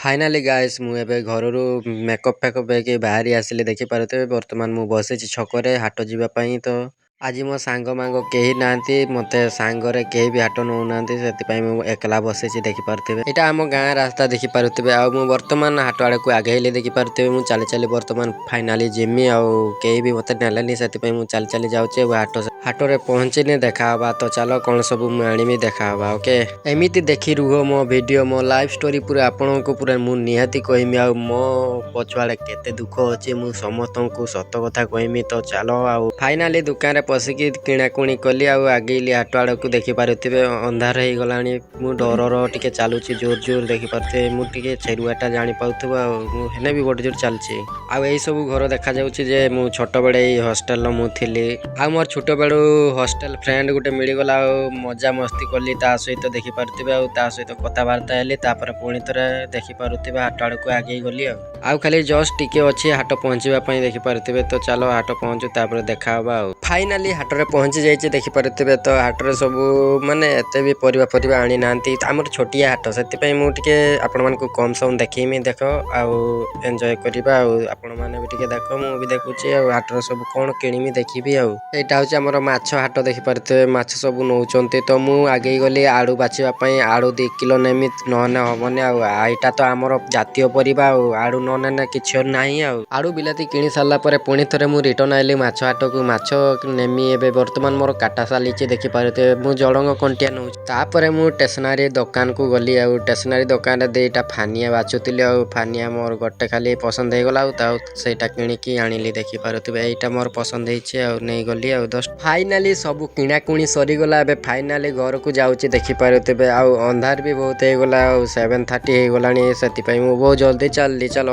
Finally guys मु एबे घररू makeup फेकअप ହେଇକି ବାହାରି ଆସିଲି ଦେଖିପାରୁଥିବେ ବର୍ତ୍ତମାନ ମୁଁ ବସିଛି ଛକରେ ହାଟ ଯିବା ପାଇଁ ତ ଆଜି ମୋ ସାଙ୍ଗ ମାଙ୍ଗ କେହି ନାହାନ୍ତି ମତେ ସାଙ୍ଗରେ କେହି ବି ହାଟ ନଉନାହାନ୍ତି ସେଥିପାଇଁ ମୁଁ ଏକଲା ବସିଛି ଦେଖିପାରୁଥିବେ ଏଇଟା ଆମ ଗାଁ ରାସ୍ତା ଦେଖିପାରୁଥିବେ ଆଉ ମୁଁ ବର୍ତ୍ତମାନ ହାଟ ଆଡ଼କୁ ଆଗେଇଲି ଦେଖିପାରୁଥିବେ ମୁଁ ଚାଲି ଚାଲି ବର୍ତ୍ତମାନ ଫାଇନାଲି ଯିମି ଆଉ କେହି ବି ମତେ ନେଲେନି ସେଥିପାଇଁ ମୁଁ ଚାଲି ଚାଲି ଯାଉଛି ଆଉ ହାଟରେ ପହଞ୍ଚିନି ଦେଖାହବା ତ ଚାଲ କ'ଣ ସବୁ ମୁଁ ଆଣିବି ଦେଖାହବା ଓକେ ଏମିତି ଦେଖି ରୁହ ମୋ ଭିଡ଼ିଓ ମୋ ଲାଇଫ୍ ଷ୍ଟୋରି ପୁରା ଆପଣଙ୍କୁ ପୁରା ମୁଁ ନିହାତି କହିମି ଆଉ ମୋ ପଛଆଡ଼େ କେତେ ଦୁଃଖ ଅଛି ମୁଁ ସମସ୍ତଙ୍କୁ ସତ କଥା କହିମି ତ ଚାଲ ଆଉ ଫାଇନାଲି ଦୋକାନରେ ପଶିକି କିଣାକୁଣି କଲି ଆଉ ଆଗେଇଲି ହାଟ ଆଡ଼କୁ ଦେଖିପାରୁଥିବେ ଅନ୍ଧାର ହେଇଗଲାଣି ମୁଁ ଡରର ଟିକେ ଚାଲୁଛି ଜୋର ଜୋର ଦେଖିପାରୁଥିବେ ମୁଁ ଟିକେ ଛେରୁଆଟା ଜାଣିପାରୁଥିବ ଆଉ ମୁଁ ହେଲେ ବି ଗୋଟେ ଜୋର ଚାଲିଛି ଆଉ ଏଇସବୁ ଘର ଦେଖାଯାଉଛି ଯେ ମୁଁ ଛୋଟବେଳେ ଏଇ ହଷ୍ଟେଲର ମୁଁ ଥିଲି ଆଉ ମୋର ଛୋଟବେଳୁ ହଷ୍ଟେଲ ଫ୍ରେଣ୍ଡ ଗୋଟେ ମିଳିଗଲା ଆଉ ମଜା ମସ୍ତି କଲି ତା ସହିତ ଦେଖିପାରୁଥିବେ ଆଉ ତା ସହିତ କଥାବାର୍ତ୍ତା ହେଲି ତାପରେ ପୁଣି ଥରେ ଦେଖିପାରୁଥିବେ ହାଟ ଆଡ଼କୁ ଆଗେଇ ଗଲି ଆଉ ଖାଲି ଜଷ୍ଟ ଟିକେ ଅଛି ହାଟ ପହଞ୍ଚିବା ପାଇଁ ଦେଖିପାରୁଥିବେ ତ ଚାଲ ହାଟ ପହଞ୍ଚୁ ତାପରେ ଦେଖାହବା ଆଉ ଫାଇନାଲି ହାଟରେ ପହଞ୍ଚି ଯାଇଛି ଦେଖିପାରୁଥିବେ ତ ହାଟରେ ସବୁ ମାନେ ଏତେ ବି ପରିବା ଆଣି ନାହାନ୍ତି ଆମର ଛୋଟିଆ ହାଟ ସେଥିପାଇଁ ମୁଁ ଟିକେ ଆପଣମାନଙ୍କୁ କମ୍ ସମ୍ ଦେଖେଇମି ଦେଖ ଆଉ ଏନ୍ଜୟ କରିବା ଆଉ ଆପଣମାନେ ବି ଟିକେ ଦେଖ ମୁଁ ବି ଦେଖୁଛି ଆଉ ହାଟରେ ସବୁ କ'ଣ କିଣିମି ଦେଖିବି ଆଉ ଏଇଟା ହେଉଛି ଆମର ମାଛ ହାଟ ଦେଖିପାରୁଥିବେ ମାଛ ସବୁ ନଉଛନ୍ତି ତ ମୁଁ ଆଗେଇ ଗଲି ଆଳୁ ବାଛିବା ପାଇଁ ଆଳୁ 2 କିଲୋ ନେମି ନହେଲେ ହବନି ଆଉ ଏଇଟା ତ ଆମର ଜାତୀୟ ପରିବା ଆଉ ଆଳୁ ନ ନେଲେ କିଛି ନାହିଁ ଆଉ ଆଳୁ ବିଲାତି କିଣି ସାରିଲା ପରେ ପୁଣି ଥରେ ମୁଁ ରିଟର୍ନ ଆଇଲି ମାଛ ହାଟକୁ ମାଛ ନେମି ଏବେ ବର୍ତ୍ତମାନ ମୋର କାଟା ଚାଲିଛି ଦେଖିପାରୁଥିବେ ମୁଁ ଜଳଙ୍ଗ କଣ୍ଟିଆ ନେଉଛି ତାପରେ ମୁଁ ଷ୍ଟେସନାରୀ ଦୋକାନକୁ ଗଲି ଆଉ ଷ୍ଟେସନାରୀ ଦୋକାନରେ ଦୁଇଟା ଫାନିଆ ବାଛୁଥିଲି ଆଉ ଫାନିଆ ମୋର ଗୋଟେ ଖାଲି ପସନ୍ଦ ହେଇଗଲା ଆଉ ସେଇଟା କିଣିକି ଆଣିଲି ଦେଖିପାରୁଥିବେ ଏଇଟା ମୋର ପସନ୍ଦ ହେଇଛି ଆଉ ନେଇଗଲି ଆଉ ଫାଇନାଲି ସବୁ କିଣାକୁଣି ସରିଗଲା ଏବେ ଫାଇନାଲି ଘରକୁ ଯାଉଛି ଦେଖିପାରୁଥିବେ ଆଉ ଅନ୍ଧାର ବି ବହୁତ ହେଇଗଲା ଆଉ 7:30 ହେଇଗଲାଣି ସେଥିପାଇଁ ମୁଁ ବହୁତ ଜଲ୍ଦି ଚାଲିଲି ଚାଲ।